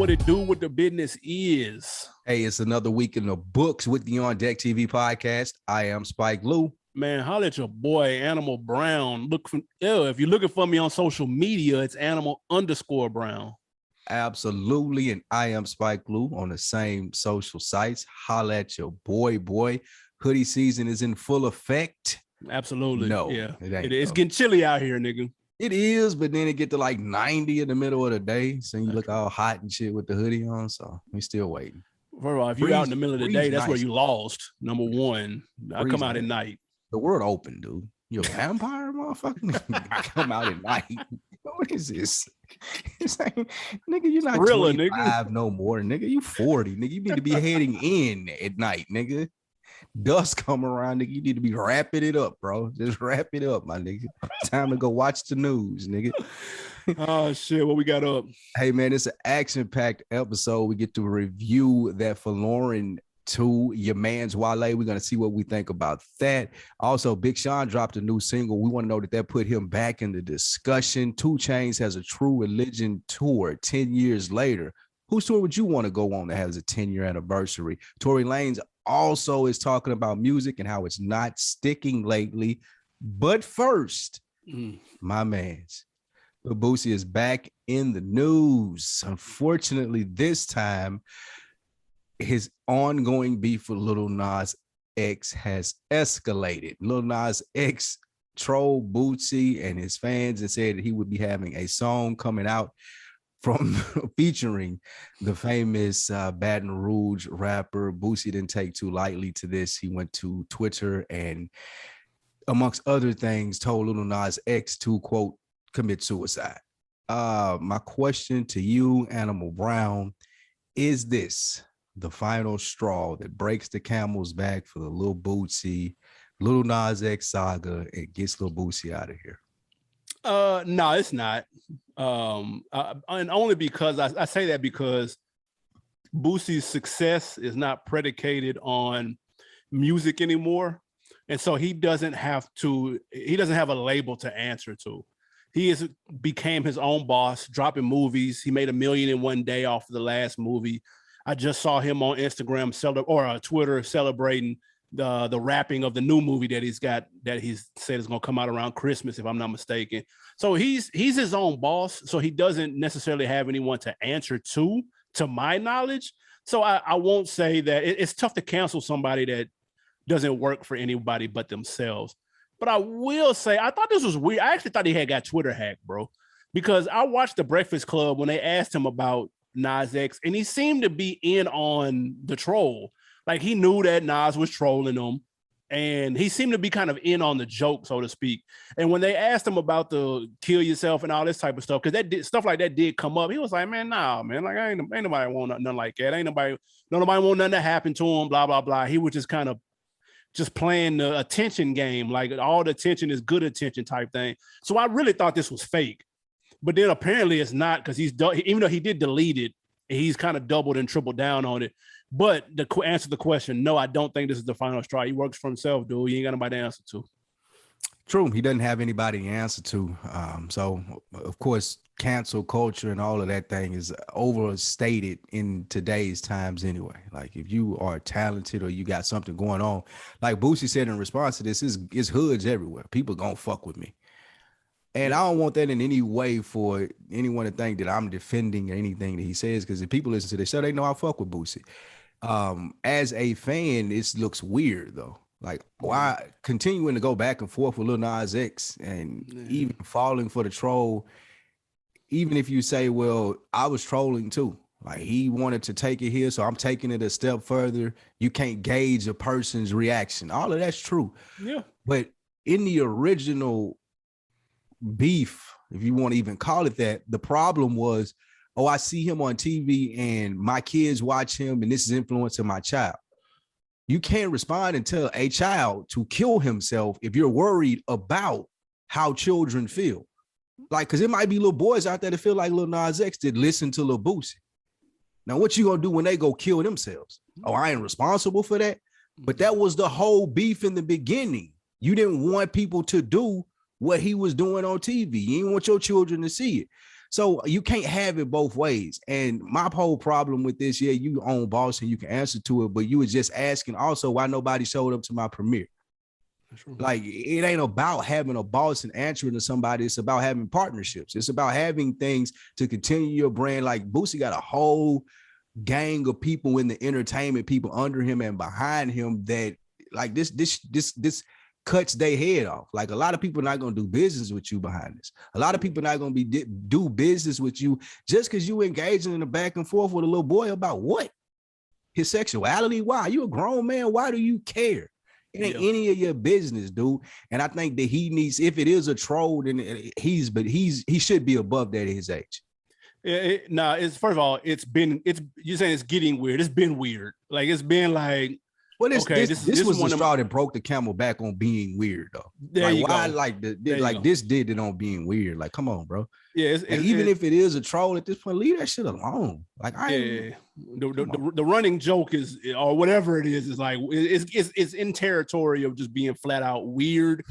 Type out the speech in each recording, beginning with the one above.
what it do, what the business is. Hey, it's another week in the books with the On Deck TV podcast. I am Spike Lou. Man, holla at your boy, Animal Brown. If you're looking for me on social media, it's Animal_Brown. Absolutely. And I am Spike Lou on the same social sites. Holla at your boy. Hoodie season is in full effect. Absolutely. No, yeah. It's getting chilly out here, nigga. It is, but then it get to like 90 in the middle of the day. So you look all hot and shit with the hoodie on. So we still waiting. First of all, if you're out in the middle of the day, that's nice. Where you lost. Number one. I come out at night. The world open, dude. You're a vampire, motherfucker. Come out at night. What is this? It's like, nigga, you're not Thriller, 25 nigga. No more, nigga. You 40, nigga. You need to be heading in at night, nigga. Dusk come around, nigga. You need to be wrapping it up, bro. Just wrap it up, my nigga. Time to go watch the news, nigga. Oh shit, what we got up? Hey man, it's an action-packed episode. We get to review that Folarin to your man's Wale. We're gonna see what we think about that. Also, Big Sean dropped a new single. We want to know that put him back in the discussion. 2 Chainz has a True Religion tour 10 years later. Whose tour would you want to go on that has a 10-year anniversary? Tory Lanez also is talking about music and how it's not sticking lately. But first, my man's Boosie is back in the news. Unfortunately, this time, his ongoing beef with Lil Nas X has escalated. Lil Nas X trolled Boosie and his fans and said that he would be having a song coming out from featuring the famous Baton Rouge rapper. Boosie didn't take too lightly to this. He went to Twitter and, amongst other things, told Lil Nas X to, quote, commit suicide. My question to you, Animal Brown, is this the final straw that breaks the camel's back for the Lil Boosie, Lil Nas X saga and gets Lil Boosie out of here? No, it's not. And only because I say that because Boosie's success is not predicated on music anymore. And so he doesn't have a label to answer to. He became his own boss, dropping movies. He made $1 million in one day off of the last movie. I just saw him on Instagram or Twitter celebrating the wrapping of the new movie that he's said is going to come out around Christmas, if I'm not mistaken. So he's his own boss. So he doesn't necessarily have anyone to answer to my knowledge. So I won't say that it's tough to cancel somebody that doesn't work for anybody but themselves. But I will say, I thought this was weird. I actually thought he got Twitter hacked, bro, because I watched The Breakfast Club when they asked him about Nas X, and he seemed to be in on the troll. Like he knew that Nas was trolling him, and he seemed to be kind of in on the joke, so to speak. And when they asked him about the kill yourself and all this type of stuff, because stuff like that did come up, he was like, "Man, nah, man, like ain't nobody want nothing like that. Ain't nobody want nothing to happen to him." Blah blah blah. He was just kind of playing the attention game, like all the attention is good attention type thing. So I really thought this was fake. But then apparently it's not, because even though he did delete it, he's kind of doubled and tripled down on it. But to answer the question, no, I don't think this is the final straw. He works for himself, dude. He ain't got nobody to answer to. True. He doesn't have anybody to answer to. So, of course, cancel culture and all of that thing is overstated in today's times anyway. Like if you are talented or you got something going on, like Boosie said in response to this, it's hoods everywhere. People gonna fuck with me. And I don't want that in any way for anyone to think that I'm defending anything that he says, because if people listen to this show, they know I fuck with Boosie. As a fan, it looks weird though. Like why continuing to go back and forth with Lil Nas X and even falling for the troll, even if you say, well, I was trolling too. Like he wanted to take it here, so I'm taking it a step further. You can't gauge a person's reaction. All of that's true. Yeah. But in the original beef, if you want to even call it that, the problem was, oh, I see him on TV and my kids watch him and this is influencing my child. You can't respond and tell a child to kill himself if you're worried about how children feel. Like, because it might be little boys out there that feel like Lil Nas X did listen to Lil Boosie. Now, what you gonna do when they go kill themselves? Oh, I ain't responsible for that. But that was the whole beef in the beginning. You didn't want people to do what he was doing on TV. You didn't want your children to see it. So you can't have it both ways. And my whole problem with this, yeah, you own Boss and you can answer to it, but you were just asking also why nobody showed up to my premiere. Like, it ain't about having a boss and answering to somebody. It's about having partnerships. It's about having things to continue your brand. Like, Boosie got a whole gang of people in the entertainment, people under him and behind him that like this cuts their head off. Like, a lot of people are not going to do business with you behind this. A lot of people are not going to do business with you just because you engaging in a back and forth with a little boy about what? His sexuality? Why? You a grown man. Why do you care? It ain't any of your business, dude. And I think that he needs, if it is a troll, then he should be above that at his age. It's first of all, you're saying it's getting weird. It's been weird. Like, it's been like, well, this was the straw that broke the camel back on being weird, though. Like, why, like this did it on being weird? Like, come on, bro. Yeah, even if it is a troll at this point, leave that shit alone. Like, the running joke is, or whatever it is like it's in territory of just being flat out weird.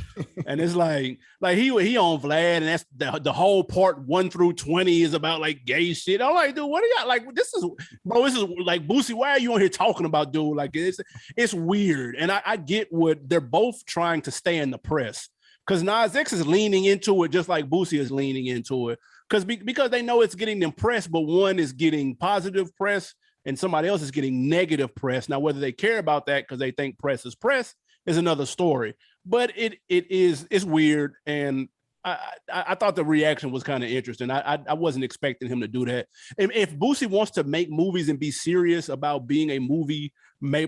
And it's like he on Vlad, and that's the whole part 1 through 20 is about like gay shit. I'm like, dude, what do y'all like? This is like, Boosie, why are you on here talking about, dude? Like, it's weird. And I get what they're both trying to stay in the press. Because Nas X is leaning into it just like Boosie is leaning into it. Because they know it's getting them press, but one is getting positive press and somebody else is getting negative press. Now, whether they care about that because they think press is another story. But it's weird. And I thought the reaction was kind of interesting. I wasn't expecting him to do that. If Boosie wants to make movies and be serious about being a movie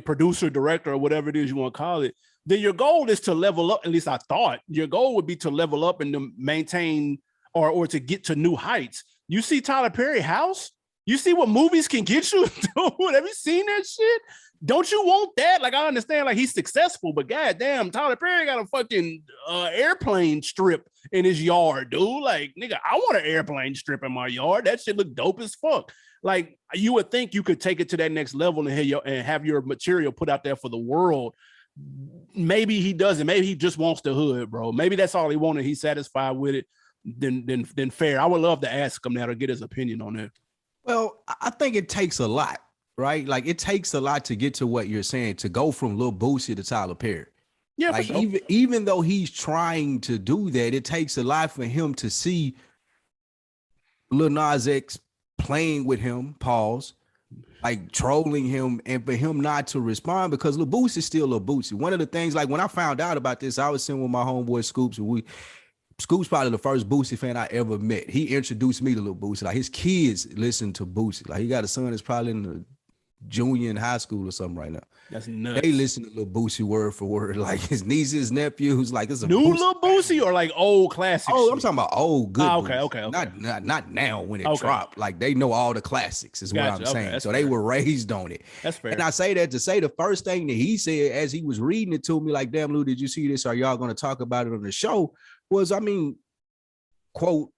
producer, director, or whatever it is you want to call it, then your goal is to level up. At least I thought your goal would be to level up and to maintain or to get to new heights. You see Tyler Perry house? You see what movies can get you? Dude, have you seen that shit? Don't you want that? Like, I understand, like, he's successful, but goddamn, Tyler Perry got a fucking airplane strip in his yard, dude. Like, nigga, I want an airplane strip in my yard. That shit look dope as fuck. Like, you would think you could take it to that next level and have your material put out there for the world. Maybe he doesn't. Maybe he just wants the hood, bro. Maybe that's all he wanted. He's satisfied with it. Then fair. I would love to ask him that or get his opinion on it. Well, I think it takes a lot, right? Like, it takes a lot to get to what you're saying, to go from Lil Boosie to Tyler Perry. Yeah, like, for sure. even though he's trying to do that, it takes a lot for him to see Lil Nas X playing with him, like trolling him, and for him not to respond, because Lil Boosie is still Lil Boosie. One of the things, like, when I found out about this, I was sitting with my homeboy Scoops, and Scoop's probably the first Boosie fan I ever met. He introduced me to Lil Boosie. Like, his kids listen to Boosie. Like, he got a son that's probably in the junior in high school or something right now. That's nuts. They listen to Lil Boosie word for word. Like, his niece, his nephew, who's like, it's a new Lil Boosie or like old classic shit? I'm talking about old good. Okay. Not now when it dropped. Like, they know all the classics is what I'm saying. So they were raised on it. That's fair. And I say that to say the first thing that he said as he was reading it to me, like, damn, Lou, did you see this? Are y'all going to talk about it on the show? Was, quote,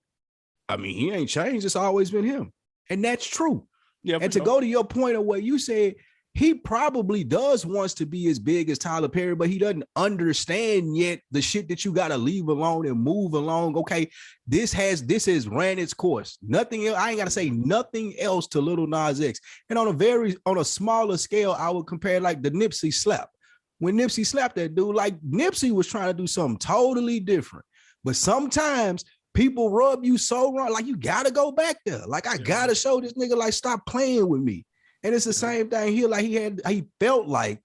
he ain't changed. It's always been him. And that's true. Yeah. And to go to your point of what you said, he probably does wants to be as big as Tyler Perry, but he doesn't understand yet the shit that you got to leave alone and move along. Okay, this has ran its course. Nothing else. I ain't got to say nothing else to Lil Nas X. And on a smaller scale, I would compare like the Nipsey slap. When Nipsey slapped that dude, like, Nipsey was trying to do something totally different. But sometimes people rub you so wrong, like, you gotta go back there. Like, I gotta show this nigga, like, stop playing with me. And it's the same thing here. Like, he felt like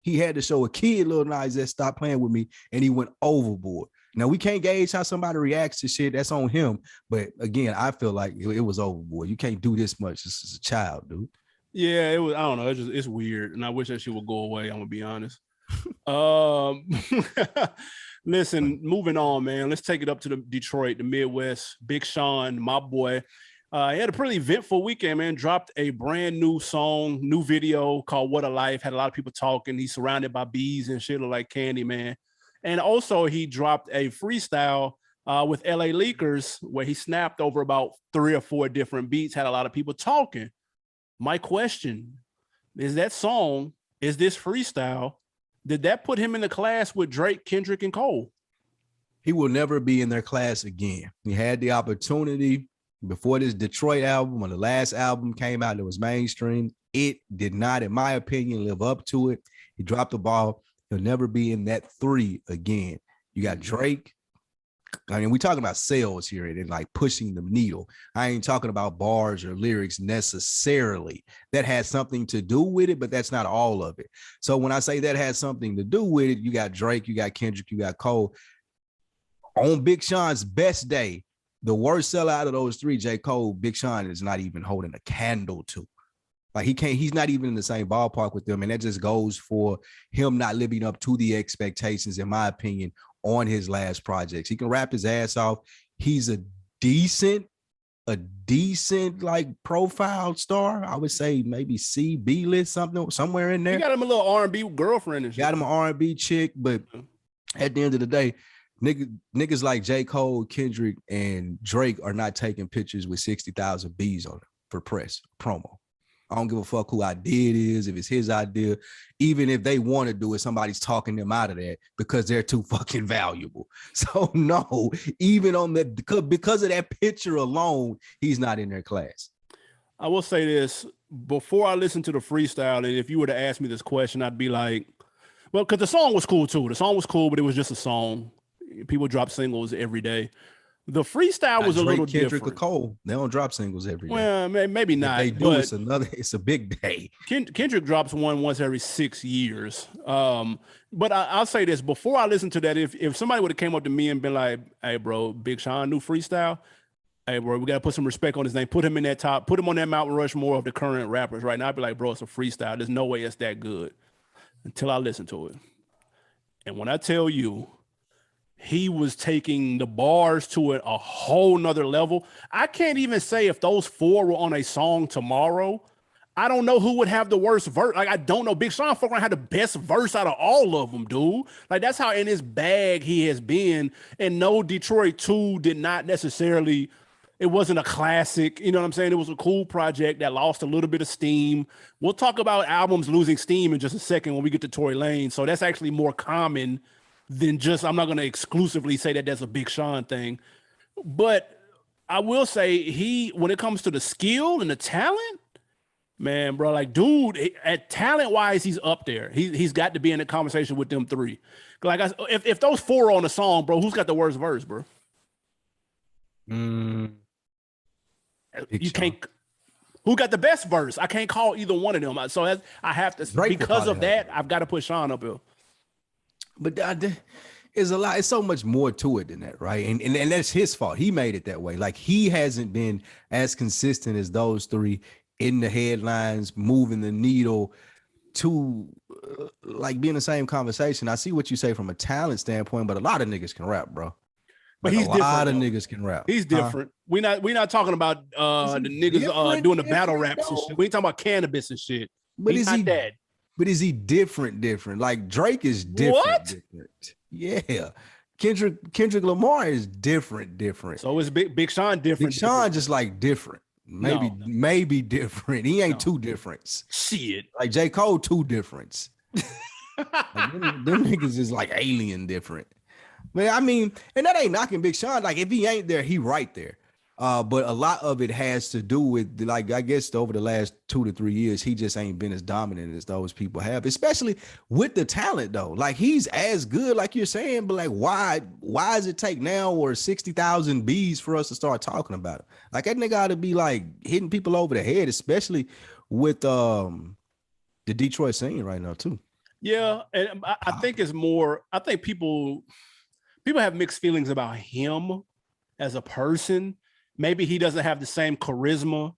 he had to show a kid, Lil Nas, that stop playing with me, and he went overboard. Now, we can't gauge how somebody reacts to shit. That's on him. But again, I feel like it was overboard. You can't do this much as a child, dude. Yeah, it was. I don't know. It's weird, and I wish that shit would go away. I'm gonna be honest. Listen, moving on, man. Let's take it up to the Detroit, the Midwest. Big Sean, my boy. He had a pretty eventful weekend, man. Dropped a brand new song, new video called What a Life. Had a lot of people talking. He's surrounded by bees and shit, look like candy, man. And also he dropped a freestyle with LA Leakers where he snapped over about 3 or 4 different beats. Had a lot of people talking. My question is, that song, is this freestyle, did that put him in the class with Drake, Kendrick, and Cole? He will never be in their class again. He had the opportunity. before this Detroit album or the last album came out that was mainstream, it did not, in my opinion, live up to it. He dropped the ball. He'll never be in that 3 again. You got Drake. I mean, we're talking about sales here and like pushing the needle. I ain't talking about bars or lyrics necessarily. That has something to do with it, but that's not all of it. So when I say that has something to do with it, you got Drake, you got Kendrick, you got Cole. On Big Sean's best day, the worst sellout of those 3, J. Cole, Big Sean is not even holding a candle to. Like he's not even in the same ballpark with them. And that just goes for him not living up to the expectations, in my opinion, on his last projects. He can rap his ass off. He's a decent like profile star. I would say maybe C, B list, something somewhere in there. You got him a little R&B girlfriend and shit. Got him an R&B chick, but at the end of the day, niggas like J. Cole, Kendrick, and Drake are not taking pictures with 60,000 B's on them for press promo. I don't give a fuck who idea it is, if it's his idea. Even if they want to do it, somebody's talking them out of that because they're too fucking valuable. So no, even on that, because of that picture alone, he's not in their class. I will say this, before I listen to the freestyle, and if you were to ask me this question, I'd be like, well, because the song was cool too. The song was cool, but it was just a song. People drop singles every day. The freestyle was a little Kendrick different. Or Cole, they don't drop singles every day. Well, maybe not. If they do, it's a big day. Kendrick drops one once every 6 years. But I'll say this, before I listen to that, if somebody would have came up to me and been like, hey, bro, Big Sean, new freestyle. Hey, bro, we got to put some respect on his name. Put him in that top, put him on that Mount Rushmore of the current rappers right now. I'd be like, bro, it's a freestyle. There's no way it's that good until I listen to it. And when I tell you, he was taking the bars to it a whole nother level. I can't even say if those 4 were on a song tomorrow. I don't know who would have the worst verse. Like, I don't know. Big Sean fucking had the best verse out of all of them, dude. Like, that's how in his bag he has been. And no, Detroit 2 did not necessarily, it wasn't a classic. You know what I'm saying? It was a cool project that lost a little bit of steam. We'll talk about albums losing steam in just a second when we get to Tory Lanez. So that's actually more common than just, I'm not going to exclusively say that that's a Big Sean thing. But I will say when it comes to the skill and the talent, man, bro, like, dude, at talent-wise, he's up there. He's got to be in a conversation with them 3. Like, if those 4 are on the song, bro, who's got the worst verse, bro? You can't. Who got the best verse? I can't call either one of them. So I have to, Drake, because of that, I've got to put Sean up here. But there's a lot. It's so much more to it than that, right? And that's his fault. He made it that way. Like, he hasn't been as consistent as those 3 in the headlines, moving the needle to like be in the same conversation. I see what you say from a talent standpoint, but a lot of niggas can rap, bro. But he's different. A lot of niggas can rap. He's different. We're not talking about the niggas doing the battle raps and shit. We ain't talking about cannabis and shit. But is he dead? But is he different? Like, Drake is different. What? Different. Yeah. Kendrick Lamar is different. So is Big Sean different? Big Sean just like different. Maybe different. He ain't too different. Shit. Like J. Cole, too different. Like, them niggas is like alien different. But I mean, and that ain't knocking Big Sean. Like, if he ain't there, he right there. But a lot of it has to do with, like, I guess over the last 2 to 3 years, he just ain't been as dominant as those people have, especially with the talent though. Like, he's as good, like you're saying, but like, why does it take now or 60,000 B's for us to start talking about it? Like, that nigga ought to be like hitting people over the head, especially with the Detroit scene right now too. Yeah, and I think it's more, I think people have mixed feelings about him as a person. Maybe he doesn't have the same charisma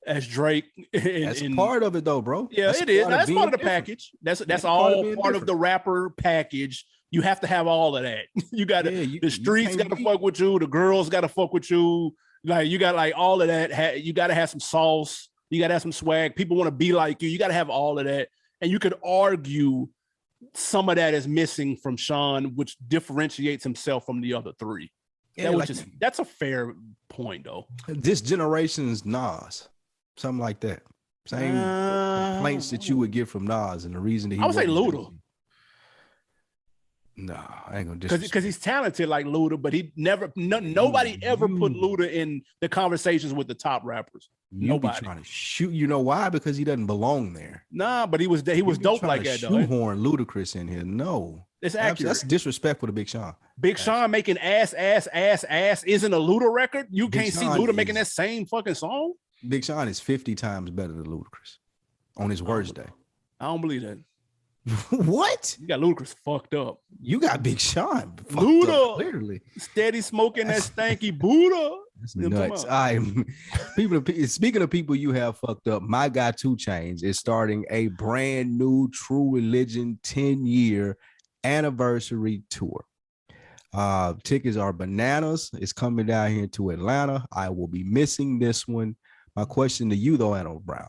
as Drake. That's part of it though, bro. Yeah, it is. That's part of the package. That's all part of the rapper package. You have to have all of that. You got to, the streets got to fuck with you. The girls got to fuck with you. Like, you got like all of that. You got to have some sauce. You got to have some swag. People want to be like you. You got to have all of that. And you could argue some of that is missing from Sean, which differentiates himself from the other 3. Yeah, that's a fair point though. This generation's Nas, something like that. Same complaints that you would get from Nas, and the reason that I would say Luda. No, I ain't gonna because he's talented like Luda, but he never nobody ever put Luda in the conversations with the top rappers. Nobody. Be trying to shoot. You know why? Because he doesn't belong there. Nah, but he was dope like that though. Shoehorn Ludacris in here. No, it's accurate. That's disrespectful to Big Sean. Big Sean making ass isn't a Luda record. You can't see Luda making that same fucking song. Big Sean is 50 times better than Ludacris on his worst day. I don't believe that. What? You got Ludacris fucked up. You got Big Sean Luda clearly steady smoking that stanky Buddha. That's nuts. Speaking of people you have fucked up, my guy 2 Chainz is starting a brand new True Religion 10-year anniversary tour. Tickets are bananas. It's coming down here to Atlanta. I will be missing this one. My question to you though, Anna Brown,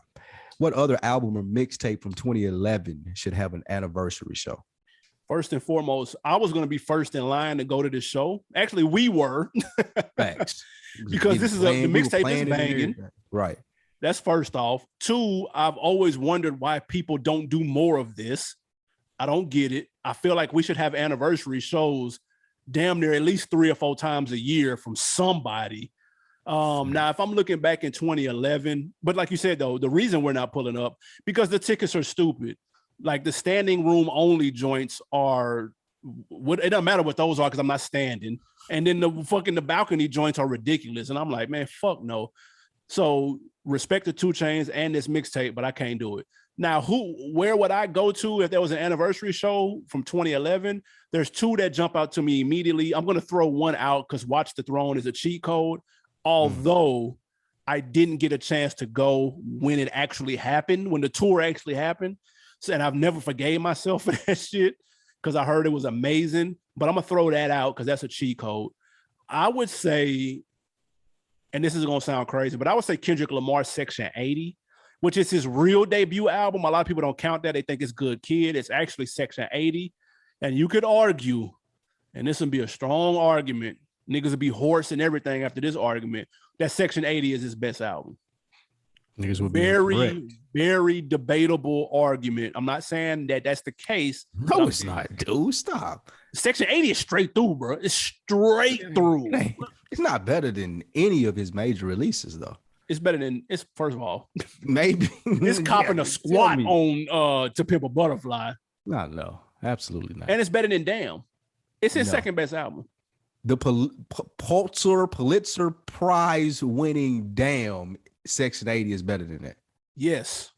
what other album or mixtape from 2011 should have an anniversary show? First and foremost, I was going to be first in line to go to this show. Actually, we were. Facts. Because this is the mixtape is banging. Right. That's first off. 2, I've always wondered why people don't do more of this. I don't get it. I feel like we should have anniversary shows damn near at least 3 or 4 times a year from somebody. Now, if I'm looking back in 2011, but like you said, though, the reason we're not pulling up because the tickets are stupid. Like the standing room only joints are what it doesn't matter what those are because I'm not standing. And then the balcony joints are ridiculous. And I'm like, man, fuck no. So respect the 2 Chainz and this mixtape, but I can't do it. Now, where would I go to if there was an anniversary show from 2011? There's 2 that jump out to me immediately. I'm going to throw one out because Watch the Throne is a cheat code. Although I didn't get a chance to go when it actually happened, when the tour actually happened. So, and I've never forgave myself for that shit because I heard it was amazing. But I'm going to throw that out because that's a cheat code. I would say, and this is going to sound crazy, but I would say Kendrick Lamar's Section 80, which is his real debut album. A lot of people don't count that. They think it's Good Kid. It's actually Section 80. And you could argue, and this would be a strong argument, niggas would be hoarse and everything after this argument, that Section 80 is his best album. Niggas would be very debatable argument. I'm not saying that that's the case. No, it's not, dude. Stop. Section 80 is straight through, bro. It's straight through. It's not better than any of his major releases, though. It's better than it's first of all. Maybe it's copping a squat on To Pimp a Butterfly. No, absolutely not. And it's better than Damn. It's his second best album. The Pulitzer Prize winning Damn, Section 80 is better than that. Yes.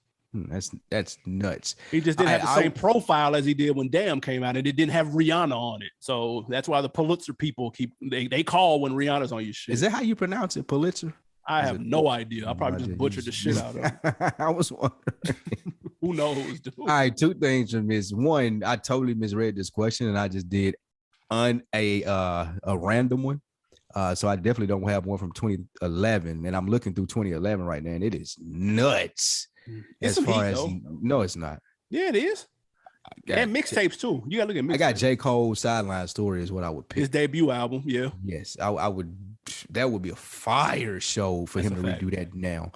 That's nuts. He just didn't have the same profile as he did when Damn came out, and it didn't have Rihanna on it. So that's why the Pulitzer people they call when Rihanna's on your shit. Is that how you pronounce it, Pulitzer? I have no idea. I probably just butchered the shit out of it. I was wondering. Who knows, dude? All right, 2 things from this. One, I totally misread this question, and I just did a random one. So I definitely don't have one from 2011, and I'm looking through 2011 right now, and it is nuts. It's as far heat, as though. No, it's not. Yeah, it is. And mixtapes too. You gotta look at mixtapes. I got J. Cole's Sideline Story is what I would pick. His debut album, yeah. Yes, I would. That would be a fire show for him to redo that now.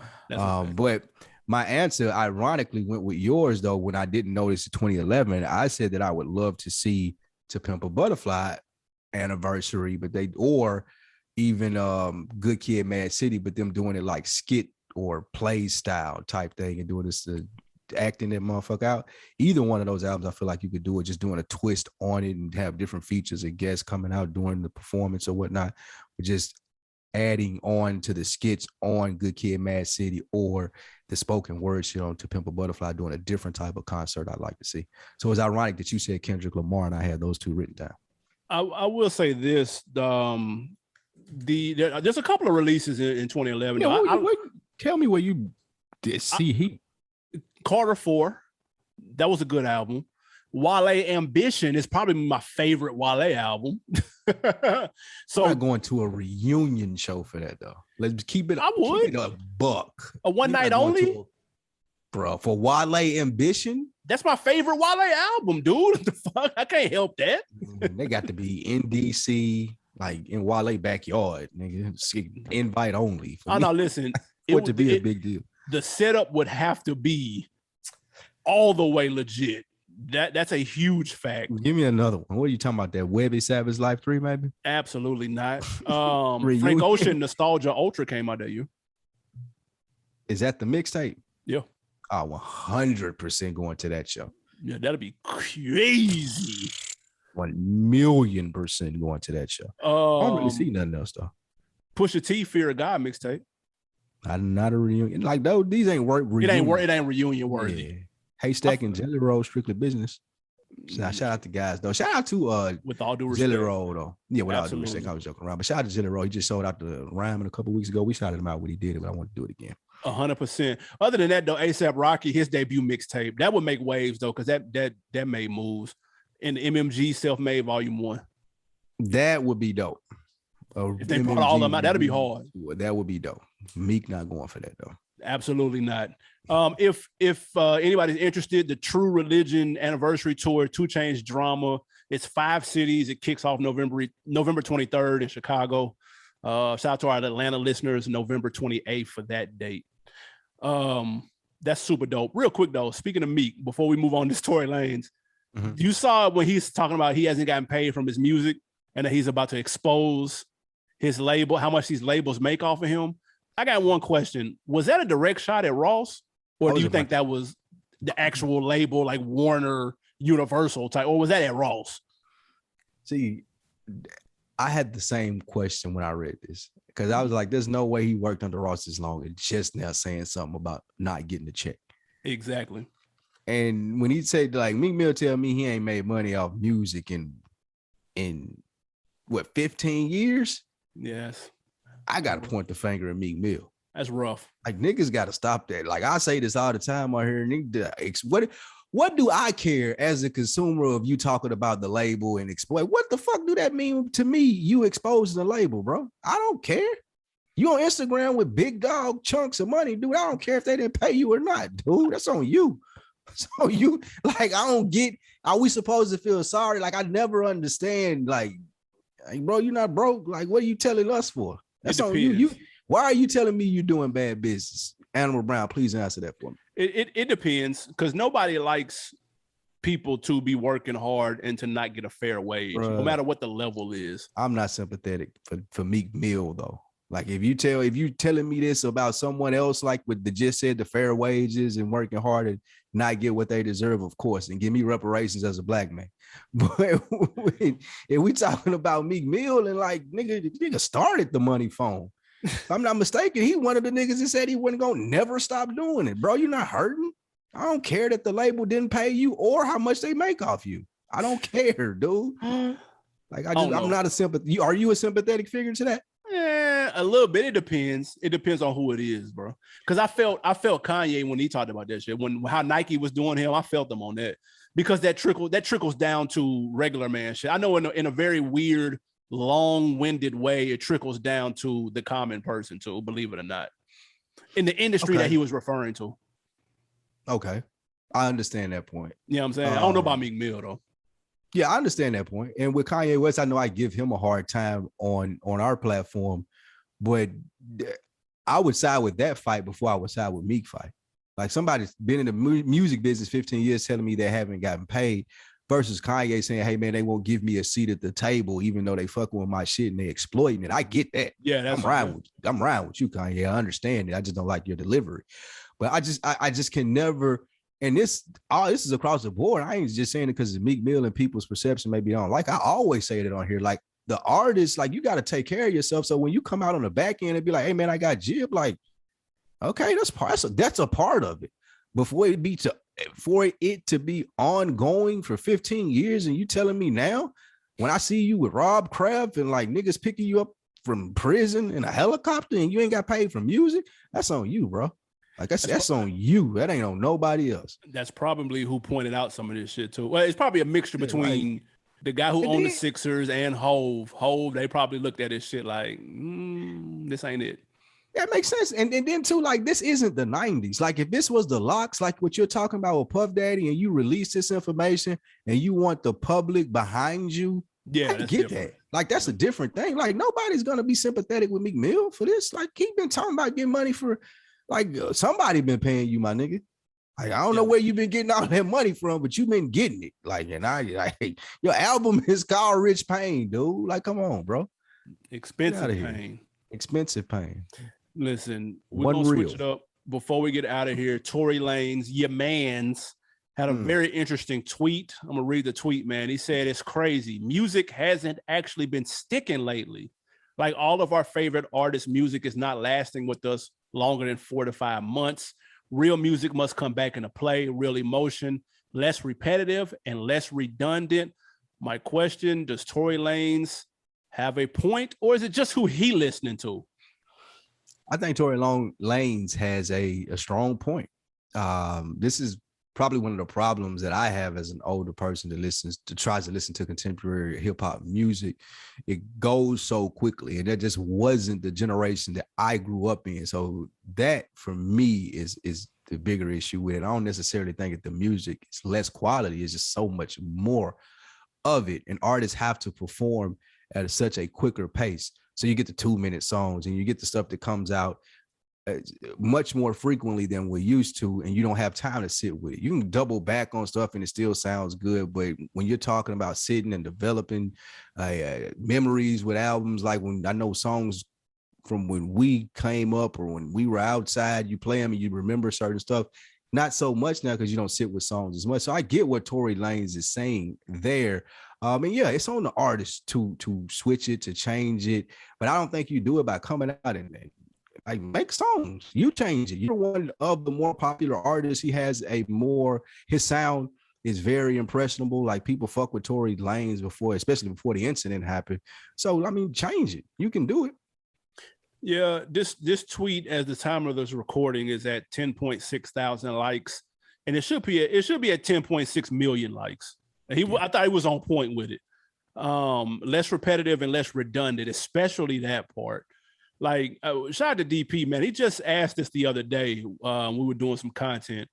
But my answer, ironically, went with yours though. When I didn't notice in 2011, I said that I would love to see To Pimp a Butterfly anniversary, but or even Good Kid, Mad City, but them doing it like skit or play style type thing and doing this acting that motherfucker out. Either one of those albums, I feel like you could do it, just doing a twist on it and have different features and guests coming out during the performance or whatnot, but just adding on to the skits on Good Kid, Mad City, or the spoken word shit on To Pimp a Butterfly, doing a different type of concert I'd like to see. So it's ironic that you said Kendrick Lamar and I had those 2 written down. I will say this: there's a couple of releases in 2011. Yeah, tell me where you did see Heat. Carter 4, that was a good album. Wale Ambition is probably my favorite Wale album. So I'm not going to a reunion show for that though. Let's keep it. I would. Keep it a buck. A one night only, bro. For Wale Ambition, that's my favorite Wale album, dude. What the fuck? I can't help that. They got to be in DC, like in Wale backyard, nigga. Invite only. Oh no, listen. It would be a big deal. The setup would have to be all the way legit. That's a huge fact. Give me another one. What are you talking about? That Webby Savage Life 3, maybe? Absolutely not. Frank Ocean Nostalgia Ultra came out that year. Is that the mixtape? Yeah. Oh, 100% going to that show. Yeah, that'll be crazy. 1,000,000% going to that show. I don't really see nothing else though. Pusha T Fear of God mixtape. Not a reunion. Like those, these ain't work. It ain't reunion worthy. Yeah. Haystack and Jelly Roll, strictly business. Shout out to guys though. Shout out to with all due respect. Jelly Roll though. Yeah, with all due respect, I was joking around. But shout out to Jelly Roll. He just sold out the Ryman a couple weeks ago. We shouted him out when he did it, but I want to do it again. 100%. Other than that, though, ASAP Rocky, his debut mixtape, that would make waves though, because that made moves. In the MMG Self-Made Volume 1. That would be dope. If they brought all of them out, that'd be hard. That would be dope. Meek not going for that though. Absolutely not. If anybody's interested, the True Religion Anniversary Tour, 2 Chainz Drama, it's 5 cities. It kicks off November 23rd in Chicago. Shout out to our Atlanta listeners, November 28th for that date. That's super dope. Real quick though, speaking of Meek, before we move on to Tory Lanez, you saw when he's talking about he hasn't gotten paid from his music and that he's about to expose his label, how much these labels make off of him. I got one question. Was that a direct shot at Ross? Or do you think that was the actual label, like Warner, Universal type, or was that at Ross? See, I had the same question when I read this because I was like, there's no way he worked under Ross this long and just now saying something about not getting the check. Exactly. And when he said, like, Meek Mill tell me he ain't made money off music in what, 15 years? Yes. I got to point the finger at Meek Mill. That's rough. Like, niggas got to stop that. Like, I say this all the time out here. What do I care as a consumer of you talking about the label and exploit? What the fuck do that mean to me? You exposing the label, bro. I don't care. You on Instagram with big dog chunks of money, dude. I don't care if they didn't pay you or not, dude. That's on you. So you, like, I don't get, are we supposed to feel sorry? Like, I never understand, like bro, you're not broke. Like, what are you telling us for? That's on you. Why are you telling me you're doing bad business? Animal Brown, please answer that for me. It depends, because nobody likes people to be working hard and to not get a fair wage, no matter what the level is. I'm not sympathetic for Meek Mill though. Like, if you telling me this about someone else, like with the just said the fair wages and working hard and not get what they deserve, of course, and give me reparations as a black man. But if we talking about Meek Mill and like nigga started the money phone. If I'm not mistaken, he one of the niggas that said he wasn't gonna never stop doing it. Bro, you're not hurting. I don't care that the label didn't pay you or how much they make off you. I don't care, dude. Like, I'm not a sympathetic. Are you a sympathetic figure to that? Yeah, a little bit. It depends. It depends on who it is, bro. Because I felt Kanye when he talked about that shit. When how Nike was doing him, I felt them on that. Because that trickles down to regular man shit. I know in a very weird, long-winded way, it trickles down to the common person too, believe it or not. In the industry that he was referring to. Okay. I understand that point. You know what I'm saying? I don't know about Meek Mill though. Yeah, I understand that point. And with Kanye West, I know I give him a hard time on our platform, but I would side with that fight before I would side with Meek fight. Like, somebody's been in the music business 15 years telling me they haven't gotten paid versus Kanye saying, hey, man, they won't give me a seat at the table, even though they fucking with my shit and they exploiting it. I get that. Yeah, I'm riding with you, Kanye. I understand it. I just don't like your delivery. But I just can never. And this is across the board. I ain't just saying it because it's Meek Mill and people's perception maybe don't like. I always say it on here. Like, the artist, like, you got to take care of yourself. So when you come out on the back end and be like, hey, man, I got jib, like, okay, that's a part of it. But for it to be ongoing for 15 years, and you telling me now, when I see you with Rob Kraft and like niggas picking you up from prison in a helicopter and you ain't got paid for music, that's on you, bro. Like, that's on you. That ain't on nobody else. That's probably who pointed out some of this shit too. Well, it's probably a mixture between the guy who owned the Sixers and Hove. They probably looked at this shit like, this ain't it. That makes sense. And then too, like, this isn't the 90s. Like, if this was the locks, like what you're talking about with Puff Daddy, and you release this information and you want the public behind you, yeah, I get that. Like, that's a different thing. Like, nobody's gonna be sympathetic with Meek Mill for this. Like, he been talking about getting money for, like, somebody been paying you, my nigga. I don't know where you've been getting all that money from, but you've been getting it. Like, and your album is called Rich Pain, dude. Like, come on, bro. Expensive pain. Expensive pain. Listen, we're gonna switch it up before we get out of here. Tory Lanez, your man's, had a very interesting tweet. I'm gonna read the tweet, man. He said, "It's crazy. Music hasn't actually been sticking lately. Like all of our favorite artists' music is not lasting with us longer than 4 to 5 months. Real music must come back into play, real emotion, less repetitive and less redundant." My question, does Tory Lanez have a point, or is it just who he listening to? I think Tory Lanez has a strong point. This is probably one of the problems that I have as an older person that tries to listen to contemporary hip hop music. It goes so quickly, and that just wasn't the generation that I grew up in. So that for me is the bigger issue with it. I don't necessarily think that the music is less quality. It's just so much more of it, and artists have to perform at such a quicker pace. So you get the 2-minute songs, and you get the stuff that comes out much more frequently than we're used to, and you don't have time to sit with it. You can double back on stuff and it still sounds good, but when you're talking about sitting and developing memories with albums, like when I know songs from when we came up or when we were outside, you play them and you remember certain stuff. Not so much now because you don't sit with songs as much. So I get what Tory Lanez is saying there. And yeah, it's on the artist to switch it, to change it, but I don't think you do it by coming out and like make songs. You change it. You're one of the more popular artists. He has his sound is very impressionable. Like people fuck with Tory Lanez before, especially before the incident happened. So I mean, change it. You can do it. Yeah, this tweet, at the time of this recording, is at 10.6 thousand likes, and it should be at 10.6 million likes. And I thought he was on point with it. Less repetitive and less redundant, especially that part. Like, shout out to DP, man. He just asked us the other day. We were doing some content.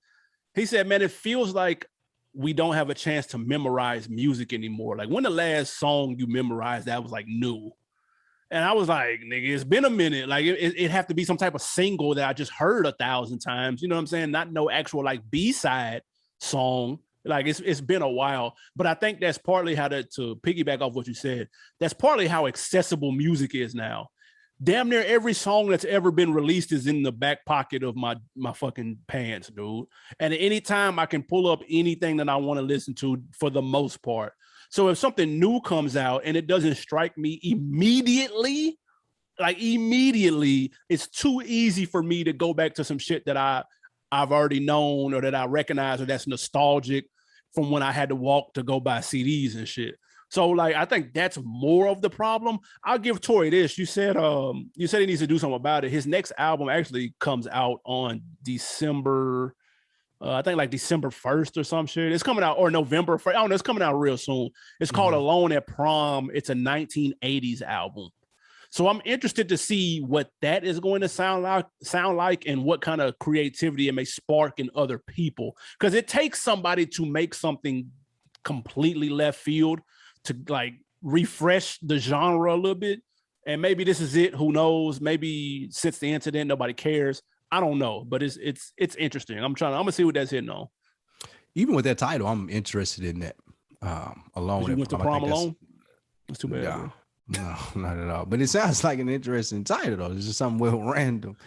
He said, "Man, it feels like we don't have a chance to memorize music anymore. Like, when the last song you memorized that was like new?" And I was like, "Nigga, it's been a minute. Like, it have to be some type of single that I just heard 1,000 times. You know what I'm saying? Not no actual like B-side song. Like, it's been a while." But I think that's partly to piggyback off what you said, that's partly how accessible music is now. Damn near every song that's ever been released is in the back pocket of my fucking pants, dude. And at any time I can pull up anything that I want to listen to for the most part. So if something new comes out and it doesn't strike me immediately, it's too easy for me to go back to some shit that I've already known or that I recognize or that's nostalgic from when I had to walk to go buy CDs and shit. So like, I think that's more of the problem. I'll give Tory this. You said he needs to do something about it. His next album actually comes out on December, I think like December 1st or some shit. It's coming out, or November 1st. I don't know. It's coming out real soon. It's called Alone at Prom. It's a 1980s album. So I'm interested to see what that is going to sound like and what kind of creativity it may spark in other people. Because it takes somebody to make something completely left field to like refresh the genre a little bit. And maybe this is it. Who knows? Maybe since the incident, nobody cares. I don't know, but it's interesting. I'm gonna see what that's hitting on. Even with that title, I'm interested in that. Alone. You went to Prom Alone? That's too bad. No, not at all. But it sounds like an interesting title though. It's just something well random.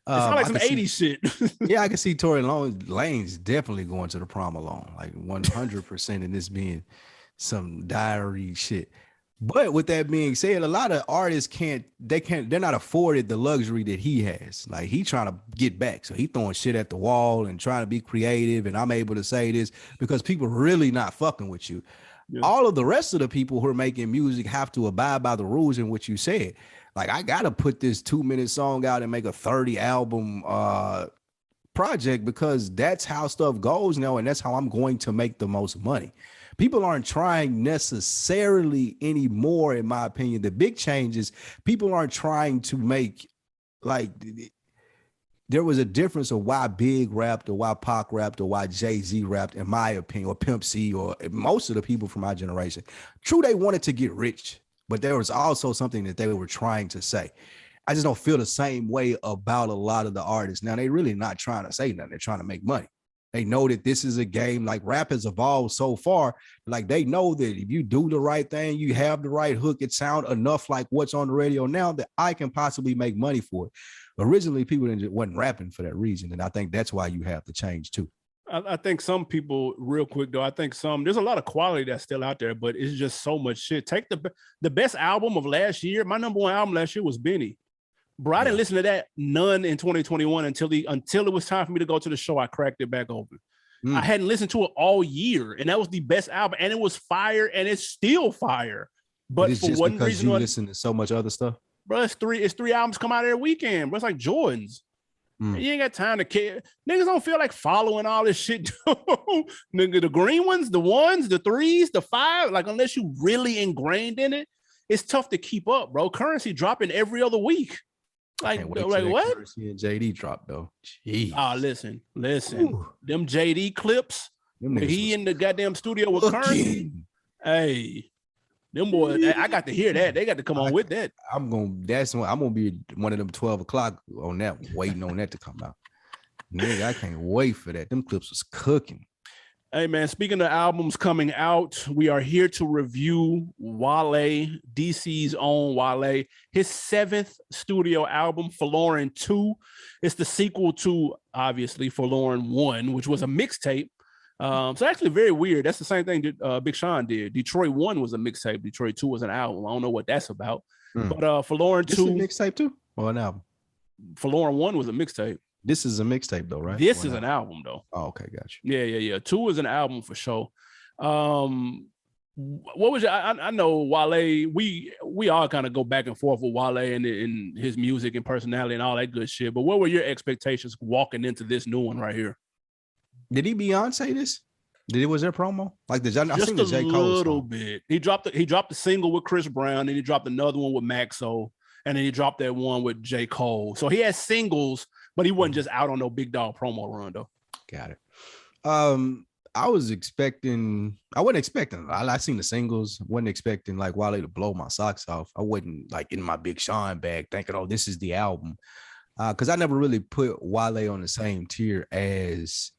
It sounds like some 80s shit. Yeah, I can see Tory Lanez definitely going to the Prom Alone, like 100% in this being some diary shit. But with that being said, a lot of artists they're not afforded the luxury that he has. Like he trying to get back. So he throwing shit at the wall and trying to be creative. And I'm able to say this because people really not fucking with you. Yeah. All of the rest of the people who are making music have to abide by the rules in what you said. Like I got to put this 2-minute song out and make a 30 album project because that's how stuff goes now. And that's how I'm going to make the most money. People aren't trying necessarily anymore, in my opinion. The big changes, people aren't trying to make, like, there was a difference of why Big rapped or why Pac rapped or why Jay-Z rapped, in my opinion, or Pimp C or most of the people from my generation. True, they wanted to get rich, but there was also something that they were trying to say. I just don't feel the same way about a lot of the artists. Now, they really not trying to say nothing. They're trying to make money. They know that this is a game. Like rap has evolved so far. Like they know that if you do the right thing, you have the right hook, it sound enough like what's on the radio now that I can possibly make money for it. Originally, people wasn't rapping for that reason. And I think that's why you have to change too. I think some people, real quick though, I think there's a lot of quality that's still out there, but it's just so much shit. Take the best album of last year. My number one album last year was Benny. Bro, I didn't listen to that none in 2021 until it was time for me to go to the show. I cracked it back open. I hadn't listened to it all year, and that was the best album, and it was fire, and it's still fire. But it's for just one because reason, you listen to so much other stuff. Bro, it's three albums come out every weekend. Bro, it's like Jordans. You ain't got time to care. Niggas don't feel like following all this shit. Nigga, the green ones, the ones, the threes, the five, like unless you really ingrained in it, it's tough to keep up, bro. Currency dropping every other week. Like what? Currency and JD drop though. Jeez. Listen. Ooh. Them JD clips. He in the goddamn studio with Currency. Hey, them boys. I got to hear that. They got to come on with that. I'm gonna be one of them 12 o'clock on that, waiting on that to come out. Nigga, I can't wait for that. Them clips was cooking. Hey man, speaking of albums coming out, we are here to review Wale, DC's own Wale, his 7th studio album, Folarin 2. It's the sequel to, obviously, Folarin 1, which was a mixtape. So actually very weird. That's the same thing that Big Sean did. Detroit 1 was a mixtape. Detroit 2 was an album. I don't know what that's about. But Folarin 2. This is a mixtape too? Or an album? Folarin 1 was a mixtape. This is a mixtape though, right? This is an album though. Oh, okay, gotcha. Yeah. 2 is an album for sure. What was your, I know Wale, we all kind of go back and forth with Wale and his music and personality and all that good shit. But what were your expectations walking into this new one right here? Did he Beyonce this? Was there promo? Like I just seen the J. Cole little song. bit. He dropped the single with Chris Brown, and he dropped another one with Maxo, and then he dropped that one with J. Cole. So he had singles, but he wasn't just out on no big dog promo run though. Got it. I wasn't expecting I seen the singles, wasn't expecting like Wale to blow my socks off. I wasn't like in my Big Sean bag thinking, oh, this is the album. Because I never really put Wale on the same tier as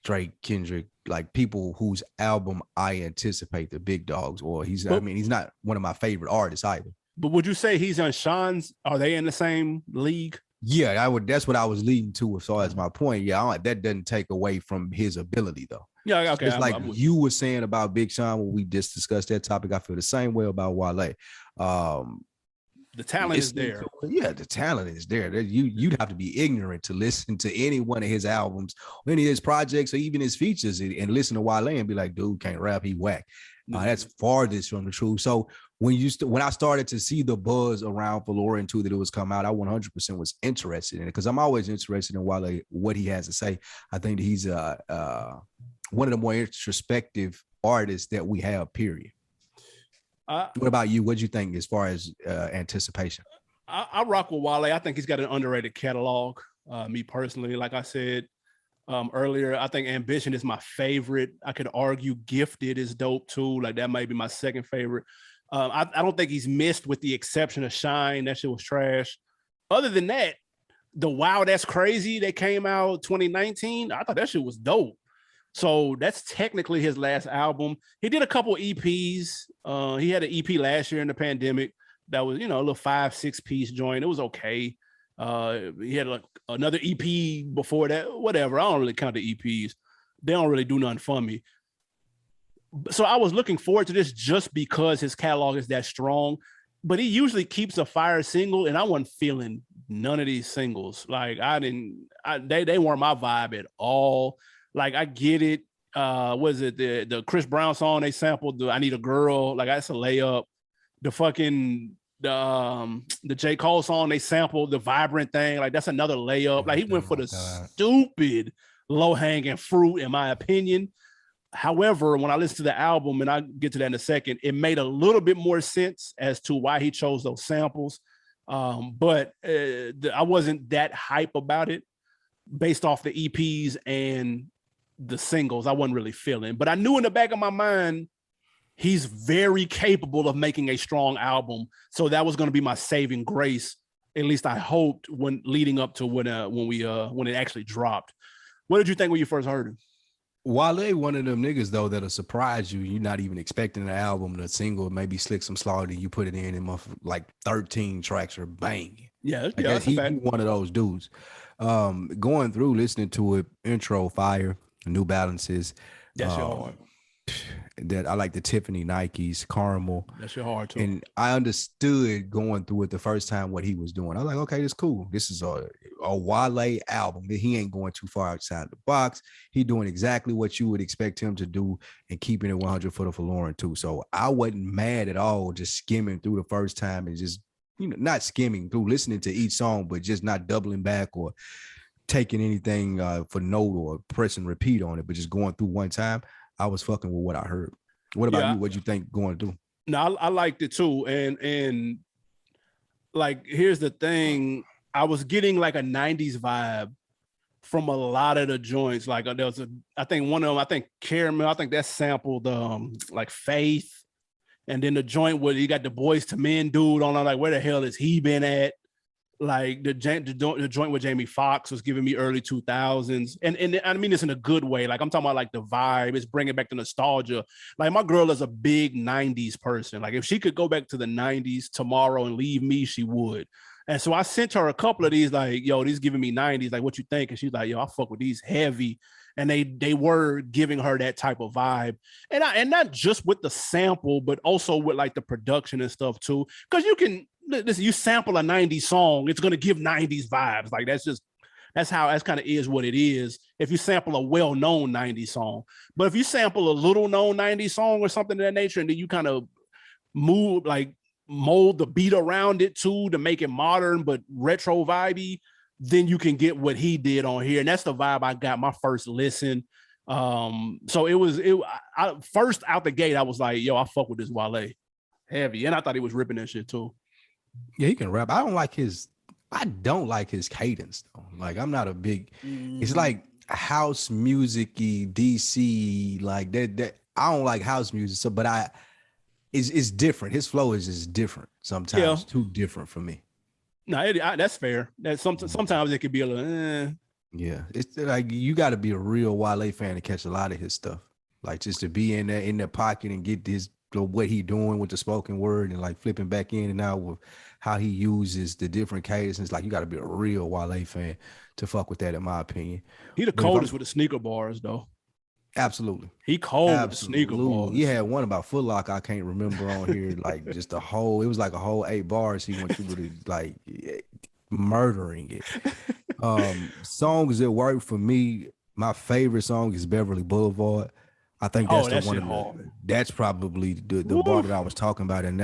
Drake, Kendrick, like people whose album I anticipate, the big dogs, or he's not one of my favorite artists either. But would you say he's on Sean's? Are they in the same league? Yeah, I would. That's what I was leading to. So as my point, that doesn't take away from his ability though. Yeah, okay. It's you were saying about Big Sean when we just discussed that topic. I feel the same way about Wale. The talent is there. Yeah, the talent is there. You'd have to be ignorant to listen to any one of his albums, or any of his projects, or even his features, and listen to Wale and be like, dude can't rap, he whack. That's farthest from the truth. So when I started to see the buzz around Folarin 2 that it was come out, I 100% was interested in it because I'm always interested in Wale, what he has to say. I think that he's one of the more introspective artists that we have, period. What about you? What'd you think as far as anticipation? I rock with Wale. I think he's got an underrated catalog. Me personally, like I said earlier, I think Ambition is my favorite. I could argue Gifted is dope too. Like that might be my second favorite. I don't think he's missed with the exception of Shine. That shit was trash. Other than that, the Wow That's Crazy that came out 2019, I thought that shit was dope. So that's technically his last album. He did a couple EPs. He had an EP last year in the pandemic that was, a little 5-6 piece joint. It was okay. He had like another EP before that, whatever. I don't really count the EPs. They don't really do nothing for me. So I was looking forward to this just because his catalog is that strong, but he usually keeps a fire single, and I wasn't feeling none of these singles. Like they weren't my vibe at all. Like I get it. Was it the Chris Brown song they sampled? I Need a Girl. Like that's a layup. The J. Cole song they sampled, the Vibrant thing. Like that's another layup. Like he went for the stupid low hanging fruit, in my opinion. However, when I listen to the album, and I get to that in a second, it made a little bit more sense as to why he chose those samples. But I wasn't that hype about it based off the EPs and the singles. I wasn't really feeling, but I knew in the back of my mind, he's very capable of making a strong album. So that was going to be my saving grace. At least I hoped when leading up to when it actually dropped. What did you think when you first heard him? Wale, one of them niggas though that'll surprise you. You're not even expecting an album, the single, maybe Slick Some Slaughter, you put it in and like 13 tracks are banging. Yeah, Like yeah, that's he one of those dudes. Going through listening to it, intro fire, New Balances. That's your hard. That I like the Tiffany Nikes, caramel. That's your hard too. And I understood going through it the first time what he was doing. I was like, okay, this is cool. This is a Wale album. He ain't going too far outside the box. He doing exactly what you would expect him to do and keeping it 100 for the Folarin too. So I wasn't mad at all, just skimming through the first time and just, not skimming through, listening to each song, but just not doubling back or taking anything for note or pressing repeat on it, but just going through one time. I was fucking with what I heard. What about you? What'd you think going through? No, I liked it too. And like, here's the thing. I was getting like a 90s vibe from a lot of the joints. Like there was I think one of them, Caramel, I think that sampled like Faith. And then the joint where you got the Boys to Men dude on, I'm like, where the hell has he been at? Like the joint with Jamie Foxx was giving me early 2000s. And I mean this in a good way. Like I'm talking about like the vibe, it's bringing back the nostalgia. Like my girl is a big 90s person. Like if she could go back to the 90s tomorrow and leave me, she would. And so I sent her a couple of these like, yo, these giving me 90s. Like what you think? And she's like, yo, I fuck with these heavy. And they were giving her that type of vibe. And not just with the sample, but also with like the production and stuff too. Because you can, listen, you sample a 90s song, it's going to give 90s vibes. Like that's kind of is what it is. If you sample a well-known 90s song, but if you sample a little known 90s song or something of that nature, and then you kind of mold the beat around it too, to make it modern, but retro vibey, then you can get what he did on here. And that's the vibe I got my first listen. So I first out the gate, I was like, yo, I fuck with this Wale heavy. And I thought he was ripping that shit too. Yeah, he can rap. I don't like his cadence though. Like I'm not a big, it's like house music-y, DC, like that. I don't like house music. So, but it's different. His flow is just different. Sometimes too different for me. No, that's fair. That sometimes it could be a little. Yeah, it's like you got to be a real Wale fan to catch a lot of his stuff. Like just to be in the pocket and get what he doing with the spoken word and like flipping back in and out with how he uses the different cadences. Like you got to be a real Wale fan to fuck with that, in my opinion. He the coldest with the sneaker bars though. Absolutely. He cold with the sneaker bars. He had one about Foot Locker I can't remember on here. Like just it was like a whole 8 bars he went through with it, like murdering it. Songs that work for me, my favorite song is Beverly Boulevard. I think that's the one. That's probably the bar that I was talking about. And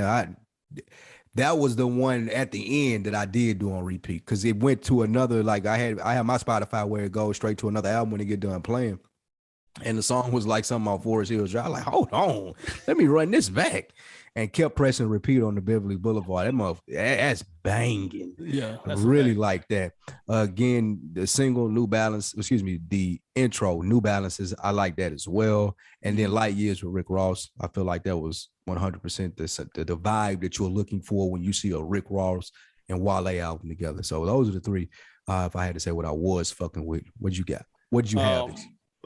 that was the one at the end that I did do on repeat because it went to another. Like I had my Spotify where it goes straight to another album when it get done playing. And the song was like something on Forest Hills Drive. Like, hold on, let me run this back. And kept pressing repeat on the Beverly Boulevard. That's banging. Yeah, I really like that. Again, the single the intro New Balances. I like that as well. And then Light Years with Rick Ross. I feel like that was 100% the vibe that you're looking for when you see a Rick Ross and Wale album together. So those are the three. If I had to say what I was fucking with, what you got? What did you have?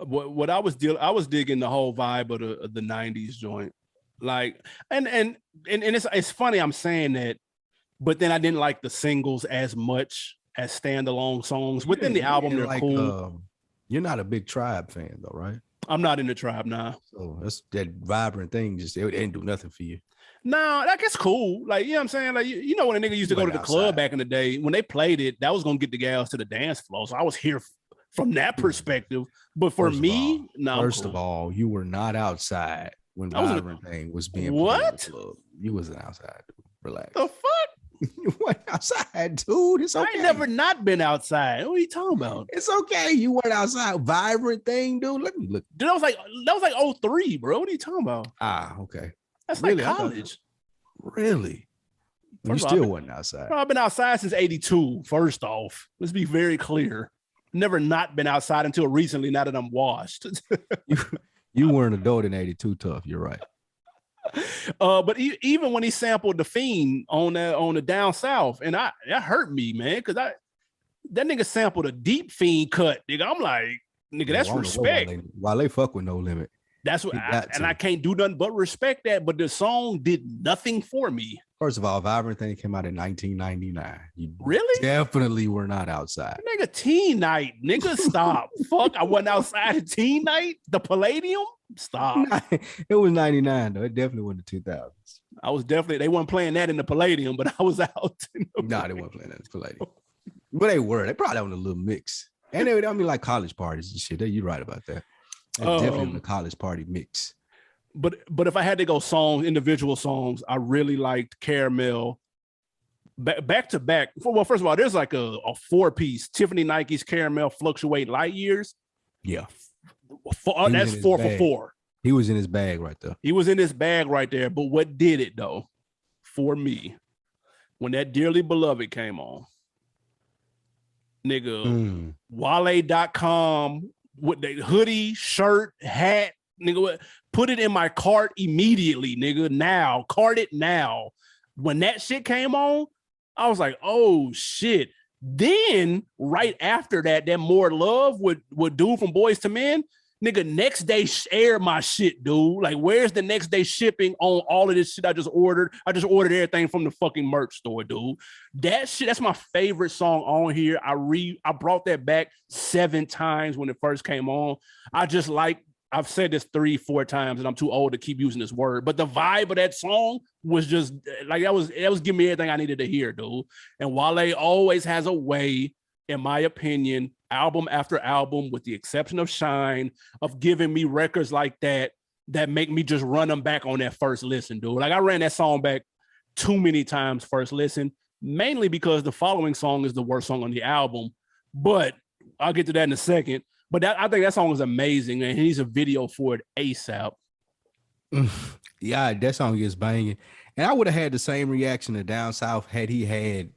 What I was digging the whole vibe of the 90s joint. Like and it's funny I'm saying that, but then I didn't like the singles as much as standalone songs within the album. They're like, cool. You're not a big Tribe fan though, right? I'm not in the Tribe now. So that's that vibrant thing. Just it didn't do nothing for you. No, like it's cool. Like, you know what I'm saying? Like, you know, when a nigga used to go to the club back in the day, when they played it, that was gonna get the gals to the dance floor. So I was here from that perspective. But for me, no. First of all, you were not outside when Vibrant Thing was being played in the club. You wasn't outside, dude. Relax. The fuck? You went outside, dude. It's okay. I ain't never not been outside. What are you talking about? It's okay. You went outside. Vibrant Thing, dude. Let me look. Dude, that was like 03, bro. What are you talking about? Okay. That's really, like college. Really? You still wasn't outside. I've been outside since 82, first off. Let's be very clear. Never not been outside until recently, now that I'm washed. You weren't an adult in 82, tough. You're right. But even when he sampled The Fiend on the Down South, and that hurt me, man, because that nigga sampled a deep Fiend cut, nigga. I'm like, Nigga, Yeah, that's well, I don't know what respect. Wale fuck with No Limit. That's what He got and I to. can't do nothing but respect that. But the song did nothing for me. First of all, Vibrant Thing came out in 1999. You Really? definitely were not outside. Nigga, teen night. Nigga, stop. Fuck. I wasn't outside at teen night. The Palladium? Stop. It was 99 though. It definitely wasn't the 2000s. I was definitely, they weren't playing that in the Palladium, but I was out. Nah, they weren't playing that in the Palladium. But they were. They probably on a little mix. And they, I mean, like college parties and shit. You're right about that. Definitely on the college party mix. But if I had to go individual songs, I really liked Caramel. Back to back. Well, first of all, there's like a 4-piece Tiffany Nike's Caramel Fluctuate Light Years. Yeah. That's 4 for 4. He was in his bag right there. He was in his bag right there. But what did it though for me when that Dearly Beloved came on? Nigga, Wale.com with the hoodie, shirt, hat, nigga, put it in my cart immediately, nigga. Now, cart it now. When that shit came on, I was like, oh shit. Then right after that More Love with dude from Boys to Men, nigga, next day air my shit, dude. Like, where's the next day shipping on all of this shit I just ordered? I just ordered everything from the fucking merch store, dude. That shit, that's my favorite song on here. I brought that back 7 times when it first came on. I just like, I've said this 3-4 times and I'm too old to keep using this word, but the vibe of that song was just like, that was giving me everything I needed to hear, dude. And Wale always has a way, in my opinion, album after album, with the exception of Shine, of giving me records like that make me just run them back on that first listen, dude. Like, I ran that song back too many times first listen, mainly because the following song is the worst song on the album, but I'll get to that in a second. But I think that song was amazing, and he needs a video for it ASAP. Yeah, that song is banging. And I would have had the same reaction to Down South had he had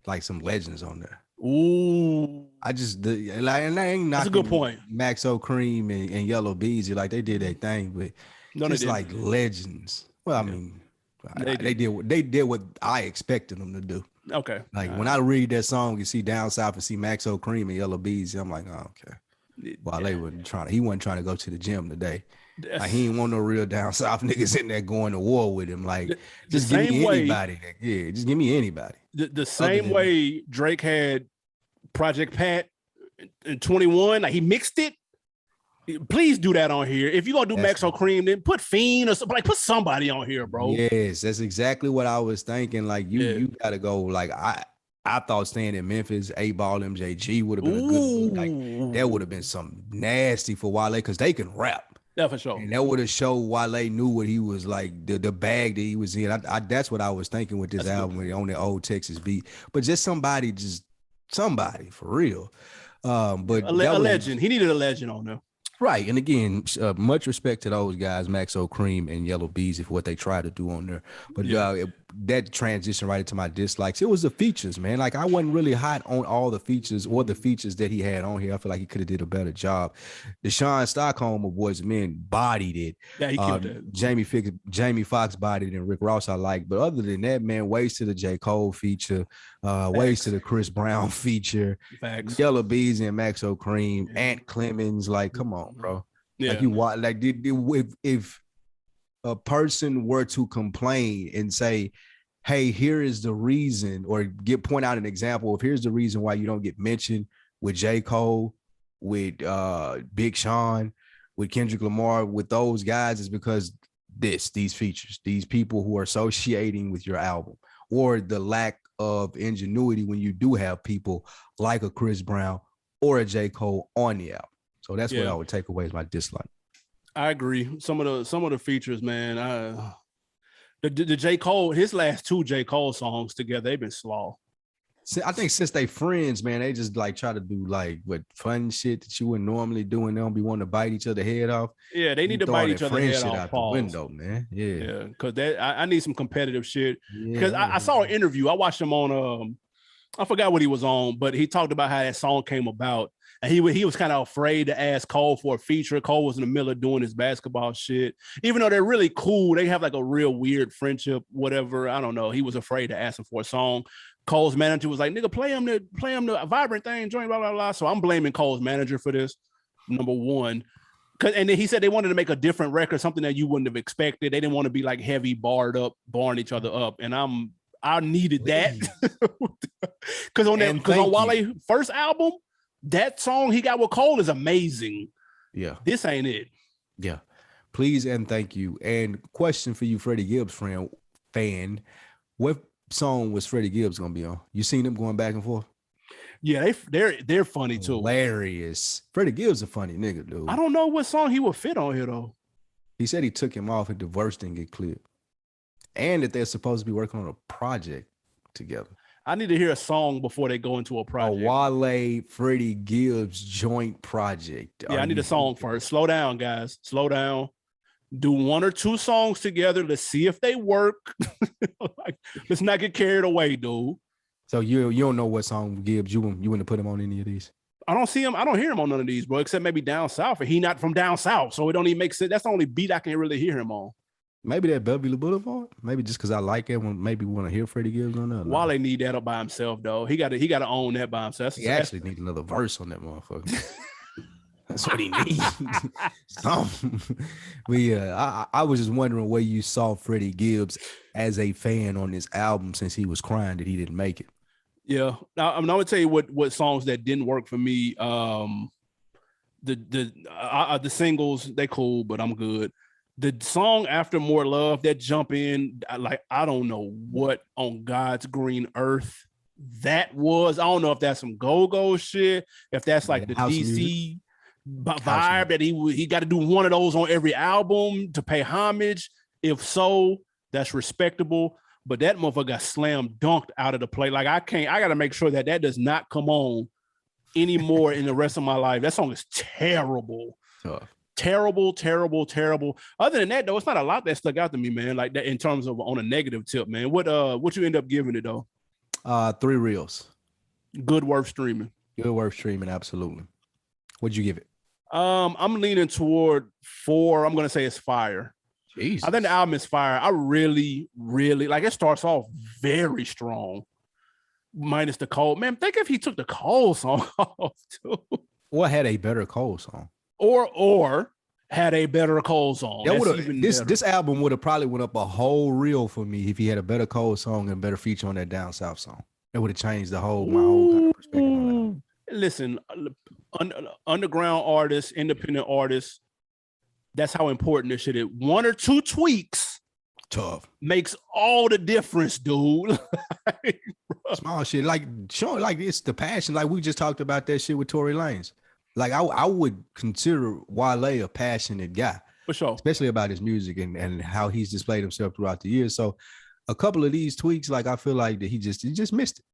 like some legends on there. Ooh, I just like, and I ain't not. That's a good point. Maxo Cream and Yellow Beezy, like they did their thing, but just like legends. Well, I mean, they did what I expected them to do. Okay. Like when I read that song and see Down South and see Maxo Cream and Yellow Beezy, I'm like, oh, okay. Well, he wasn't trying to go to the gym today. Like, he ain't want no real Down South niggas in there going to war with him. Like, just give me anybody. Just give me anybody. The same way Drake had Project Pat in 21, like he mixed it. Please do that on here. If you're gonna do Maxo Cream, then put Fiend or something. Like, put somebody on here, bro. Yes, that's exactly what I was thinking. Like, you gotta go. Like, I thought staying in Memphis, 8Ball MJG would have been a good. Like, that would have been something nasty for Wale because they can rap. Yeah, for sure. And that would have showed Wale knew what he was like, the bag that he was in. That's what I was thinking with this album on the old Texas beat. But just somebody for real. But a legend. He needed a legend on there. Right. And again, much respect to those guys, Maxo Cream and Yellow Beezy, for what they try to do on there. But that transition right into my dislikes. It was the features, man. Like, I wasn't really hot on all the features or the features that he had on here. I feel like he could have did a better job. Deshaun Stockholm of Boys Men bodied it. Yeah, he killed it. Jamie Foxx bodied it, and Rick Ross I like. But other than that, man, ways to the J. Cole feature, ways to the Chris Brown feature, Yellow Beezy and Maxo Cream, Ant Clemens. Like, come on, bro. Yeah. Like, you watch, like, if a person were to complain and say, hey, here is the reason, or point out an example of here's the reason why you don't get mentioned with J. Cole, with Big Sean, with Kendrick Lamar, with those guys, is because these features, these people who are associating with your album, or the lack of ingenuity when you do have people like a Chris Brown or a J. Cole on the album. So that's what I would take away as my dislike. I agree. Some of the features, man. The J. Cole, his last 2 J. Cole songs together, they've been slaw. I think since they friends, man, they just like try to do like what fun shit that you wouldn't normally do, and they don't be wanting to bite each other head off. Yeah, they need to bite each other head off. Out the window, man. Yeah, because I need some competitive shit. Because I saw an interview. I watched him on I forgot what he was on, but he talked about how that song came about. And he was kind of afraid to ask Cole for a feature. Cole was in the middle of doing his basketball shit. Even though they're really cool, they have like a real weird friendship, whatever. I don't know. He was afraid to ask him for a song. Cole's manager was like, nigga, play him the Vibrant Thing, joint, blah, blah, blah. So I'm blaming Cole's manager for this. number one. And then he said they wanted to make a different record, something that you wouldn't have expected. They didn't want to be like heavy barring each other up. And I needed that. Because on Wale's first album, that song he got with Cole is amazing. Yeah. This ain't it. Yeah. Please and thank you. And question for you, Freddie Gibbs fan. What song was Freddie Gibbs gonna be on? You seen them going back and forth? Yeah, they're funny too. Hilarious. Freddie Gibbs a funny nigga, dude. I don't know what song he would fit on here though. He said he took him off if the verse didn't get cleared. And that they're supposed to be working on a project together. I need to hear a song before they go into a project. A Wale, Freddie Gibbs joint project. Yeah, I need a song first. Slow down, guys. Slow down. Do 1 or 2 songs together. Let's see if they work. Let's not get carried away, dude. So you don't know what song Gibbs you wouldn't put him on any of these? I don't see him. I don't hear him on none of these, bro, except maybe Down South. And he not from down south, so it don't even make sense. That's the only beat I can really hear him on. Maybe that Beverly Boulevard. Maybe just because I like it. Maybe want to hear Freddie Gibbs on that. Wale need that up by himself, though. He got to own that by himself. He actually need another verse on that motherfucker. That's what he needs. But yeah, I was just wondering where you saw Freddie Gibbs as a fan on this album since he was crying that he didn't make it. Yeah, now I'm gonna tell you what songs that didn't work for me. The singles, they cool, but I'm good. The song After More Love, that jump in, like I don't know what on God's green earth that was. I don't know if that's some go-go shit, if that's like the DC vibe that he got to do one of those on every album to pay homage. If so, that's respectable. But that motherfucker got slam dunked out of the play. Like I got to make sure that does not come on anymore in the rest of my life. That song is terrible. Terrible. Other than that, though, it's not a lot that stuck out to me, man. Like that in terms of on a negative tip, man. What you end up giving it though? 3 reels. Good, worth streaming. Good, worth streaming, absolutely. What'd you give it? I'm leaning toward 4. I'm gonna say it's fire. Jesus. I think the album is fire. I really, really like it. Starts off very strong, minus the Cole. Man, think if he took the Cole song off too. Or had a better Cole song. Or had a better Cole song. This album would have probably went up a whole reel for me if he had a better Cole song and a better feature on that Down South song. It would have changed my whole kind of perspective on that. Listen, underground artists, independent artists, that's how important this shit is. 1 or 2 tweaks makes all the difference, dude. Small shit, like showing like it's the passion. Like we just talked about that shit with Tory Lanez. Like I would consider Wale a passionate guy, for sure, especially about his music and how he's displayed himself throughout the years. So a couple of these tweaks, like I feel like that he just missed it.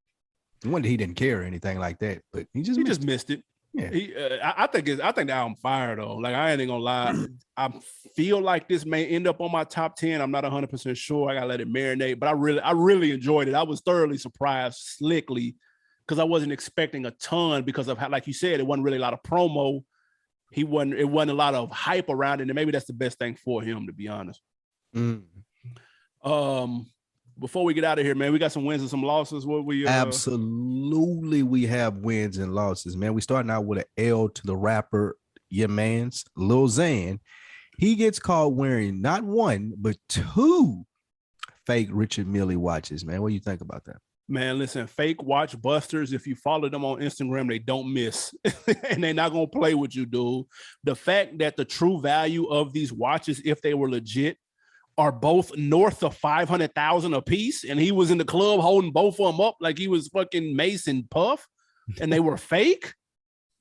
One that he didn't care or anything like that, but he just missed it. Yeah, I think the album fire though. Like I ain't gonna lie, I feel like this may end up on my top 10. I'm not 100% sure. I gotta let it marinate, but I really enjoyed it. I was thoroughly surprised, slickly, because I wasn't expecting a ton because of how, like you said, it wasn't really a lot of promo. It wasn't a lot of hype around it, and maybe that's the best thing for him, to be honest. Before we get out of here, man, we got some wins and some losses. Absolutely, we have wins and losses, man. We starting out with an L to the rapper, your man's Lil Xan. He gets caught wearing not 1 but 2 fake Richard Mille watches, man. What do you think about that? Man, listen, fake watch busters, if you follow them on Instagram, they don't miss. And they're not going to play with you, dude. The fact that the true value of these watches, if they were legit, are both north of 500,000 a piece, and he was in the club holding both of them up like he was fucking Mace and Puff, and they were fake.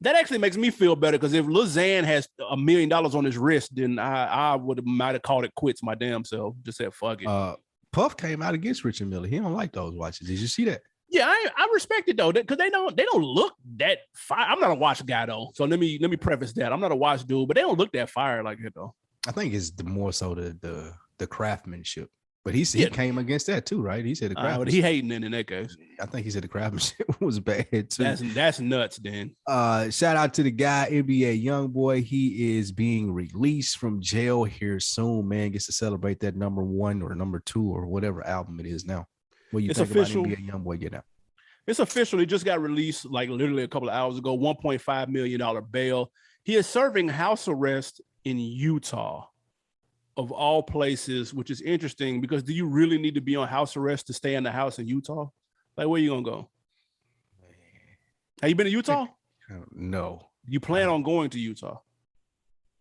That actually makes me feel better, because if Lil Xan has $1 million on his wrist, then I might have called it quits my damn self. Just said fuck it. Puff came out against Richard Mille. He don't like those watches. Did you see that? Yeah, I respect it though, because they don't look that fire. I'm not a watch guy though, so let me preface that. I'm not a watch dude, but they don't look that fire like it though. I think it's more so the craftsmanship, but he came against that too, right? He said the craftsmanship. But he hating in that case. I think he said the craftsmanship was bad too. That's nuts, then. Shout out to the guy, NBA Youngboy. He is being released from jail here soon, man. Gets to celebrate that number 1 or number 2 or whatever album it is now. What you think official. About NBA Youngboy getting out? It's official. He just got released like literally a couple of hours ago. $1.5 million bail. He is serving house arrest in Utah, of all places, which is interesting because do you really need to be on house arrest to stay in the house in Utah? Like, where you gonna go? Have you been to Utah? No. You plan on going to Utah?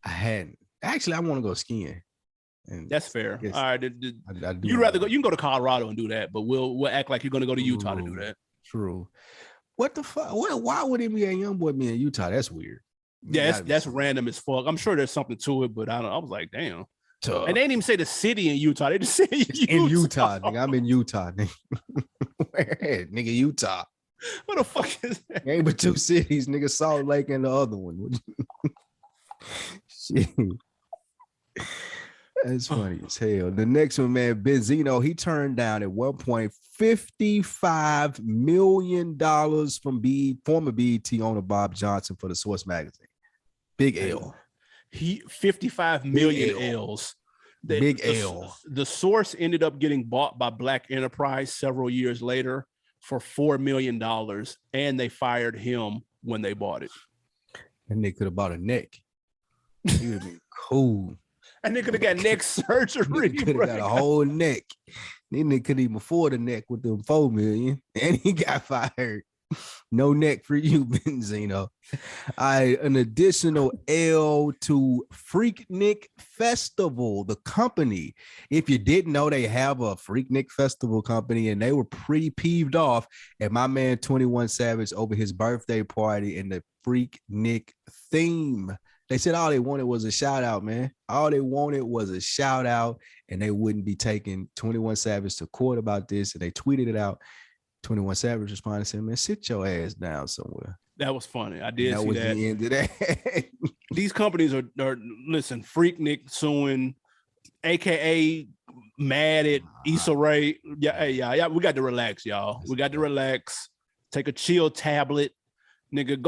I hadn't. Actually, I want to go skiing. And that's fair. All right. I do you'd rather go, you can go to Colorado and do that, but we'll act like you're gonna go to Utah to do that. True. What the fuck? Why would NBA Youngboy be in Utah? That's weird. Yeah, that's random as fuck. I'm sure there's something to it, but I was like, damn. And they didn't even say the city in Utah. They just say in Utah, nigga. I'm in Utah, nigga. Where, nigga, Utah. What the fuck is that? Ain't but two cities, nigga. Salt Lake and the other one. Shit. That's funny as hell. The next one, man, Benzino, he turned down at one point $55 million from former BET owner Bob Johnson for the Source magazine. Big L. He 55 million L's. Big L. The Source ended up getting bought by Black Enterprise several years later for $4 million, and they fired him when they bought it. And they could have bought a neck. He would be cool. And they could have got neck surgery. Could have got a whole neck. Then they couldn't even afford a neck with them $4 million, and he got fired. No neck for you, Benzino. An additional L to Freaknik Festival, the company. If you didn't know, they have a Freaknik Festival company, and they were pretty peeved off at my man 21 Savage over his birthday party and the Freaknik theme. They said all they wanted was a shout out, man. All they wanted was a shout out, and they wouldn't be taking 21 Savage to court about this, and they tweeted it out. 21 Savage responded and said, man, sit your ass down somewhere. That was funny. I did see that. That was the end of that. These companies are listen, Freaknik suing, AKA mad at Issa Rae. Yeah, we got to relax, y'all. We got to relax. Take a chill tablet. Nigga,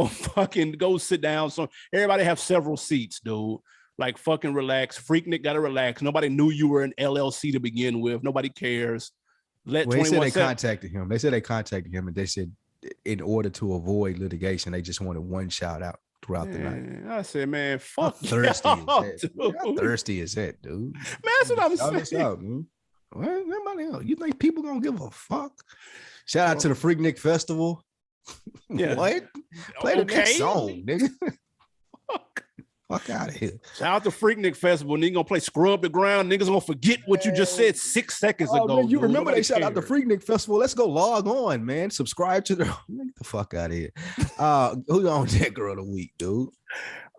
go sit down. So everybody have several seats, dude. Like fucking relax. Freaknik got to relax. Nobody knew you were an LLC to begin with. Nobody cares. They said they contacted him. They said they contacted him, and they said in order to avoid litigation, they just wanted one shout out throughout the night. I said, man, fuck How thirsty is that, dude? Man, that's what I'm saying. Out, well, nobody else. You think people gonna give a fuck? Shout out to the Freaknik Festival. Yeah. What? Play the next song, nigga. Fuck out of here. Shout out to Freaknik Festival. Nigga gonna play Scrub the Ground. Niggas gonna forget what you just said 6 seconds ago. Man, you remember they shout out the Freaknik Festival. Let's go log on, man. Subscribe to the get the fuck out of here. Who's on that girl of the week, dude?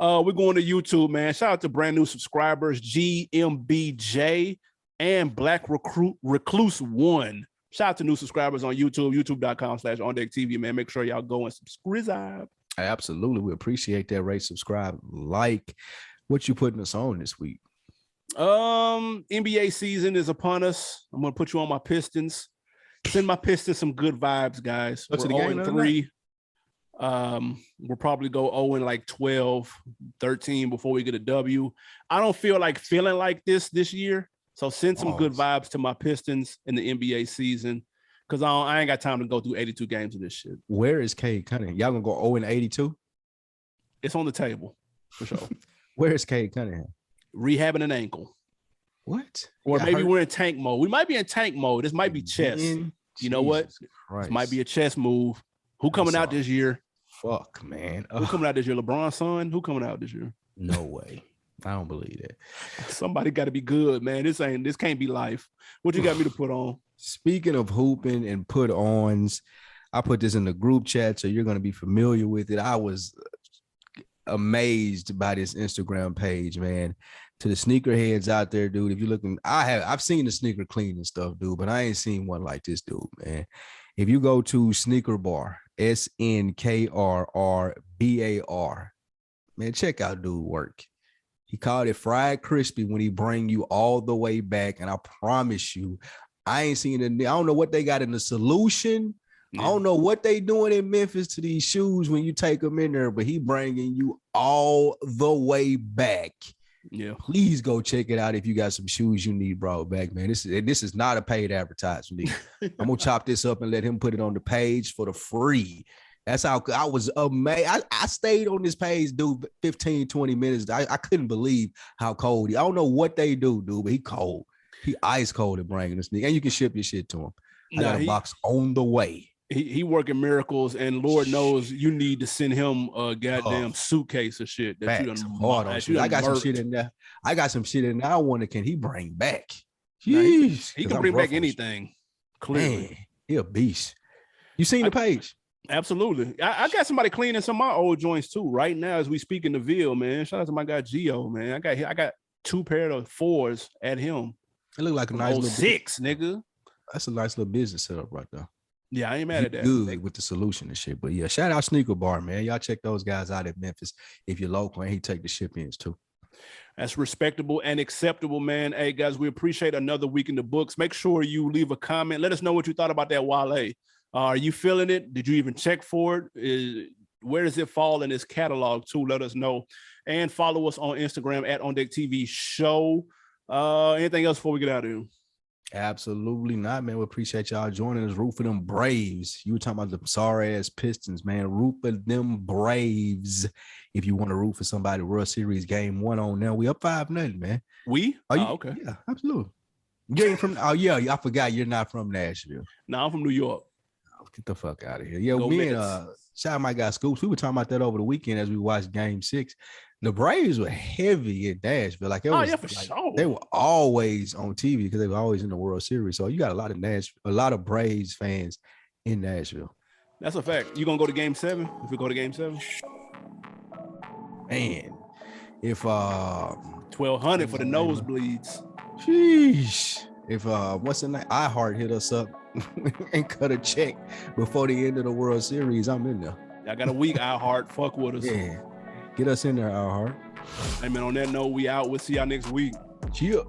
We're going to YouTube, man. Shout out to brand new subscribers, GMBJ and Black Recluse 1. Shout out to new subscribers on YouTube, youtube.com/OnDeckTV, man. Make sure y'all go and subscribe. Absolutely. We appreciate that. Rate, subscribe, like. What you putting us on this week? NBA season is upon us. I'm gonna put you on my Pistons. Send my Pistons some good vibes, guys. We're 0-3. We'll probably go 0-12, 13 before we get a W. I don't feel like feeling like this year. So send some good vibes to my Pistons in the NBA season. Because I ain't got time to go through 82 games of this shit. Where is Cade Cunningham? Y'all gonna go 0-82? It's on the table, for sure. Where is Cade Cunningham? Rehabbing an ankle. What? Or maybe we're in tank mode. We might be in tank mode. This might be chess. You know what? This might be a chess move. Who coming out this year? Fuck, man. Who coming out this year? LeBron's son? Who coming out this year? No way. I don't believe that. Somebody got to be good, man. This can't be life. What you got me to put on? Speaking of hooping and put ons, I put this in the group chat, so you're going to be familiar with it. I was amazed by this Instagram page, man. To the sneakerheads out there, dude. If you're looking, I've seen the sneaker clean and stuff, dude, but I ain't seen one like this, dude, man. If you go to Sneaker Bar, SNKRRBAR, man, check out dude work. He called it fried crispy when he bring you all the way back. And I promise you, I ain't seen it. I don't know what they got in the solution. Yeah. I don't know what they doing in Memphis to these shoes when you take them in there, but he bringing you all the way back. Yeah. Please go check it out if you got some shoes you need brought back, man. This is not a paid advertisement. I'm going to chop this up and let him put it on the page for the free. That's how I was amazed. I stayed on this page, dude, 15, 20 minutes. I couldn't believe how cold he. I don't know what they do, dude, but he cold. He ice cold at bringing this nigga. And you can ship your shit to him. I got a box on the way. He working miracles, and Lord knows you need to send him a goddamn suitcase of shit that Facts. I got some shit in there. I got some shit in there. I wonder, can he bring back? He can bring back anything. Clearly. Man, he a beast. You seen the page? Absolutely. I got somebody cleaning some of my old joints too right now as we speak in the Ville, man. Shout out to my guy Gio, man. I got 2 pair of 4s at him. It look like a nice little 6, nigga. That's a nice little business setup right there. Yeah, I ain't mad at that. Good with the solution and shit. But yeah, shout out Sneaker Bar, man. Y'all check those guys out at Memphis if you're local, and he take the ship-ins too. That's respectable and acceptable, man. Hey, guys, we appreciate another week in the books. Make sure you leave a comment. Let us know what you thought about that Wale. Are you feeling it? Did you even check for it? Where does it fall in this catalog too? Let us know. And follow us on Instagram at On Deck TV Show. Anything else before we get out of here? Absolutely not, man. We appreciate y'all joining us. Root for them Braves. You were talking about the sorry ass Pistons, man. Root for them Braves. If you want to root for somebody, World Series game 1 on now. We up 5-0, man. We? Are you? Okay. Yeah, absolutely. You ain't from? Oh yeah, I forgot you're not from Nashville. No, I'm from New York. Get the fuck out of here. Yeah, me and shout out my guy Scoops. We were talking about that over the weekend as we watched Game 6. The Braves were heavy in Nashville. Like, sure. They were always on TV because they were always in the World Series. So you got a lot of Braves fans in Nashville. That's a fact. You gonna go to Game 7? If we go to Game 7, man, if 1,200 for the nosebleeds. Sheesh. If what's the name? iHeart hit us up and cut a check before the end of the World Series, I'm in there. I got a week. iHeart, fuck with us. Yeah, get us in there, iHeart. Hey man, on that note, we out. We'll see y'all next week. Cheers.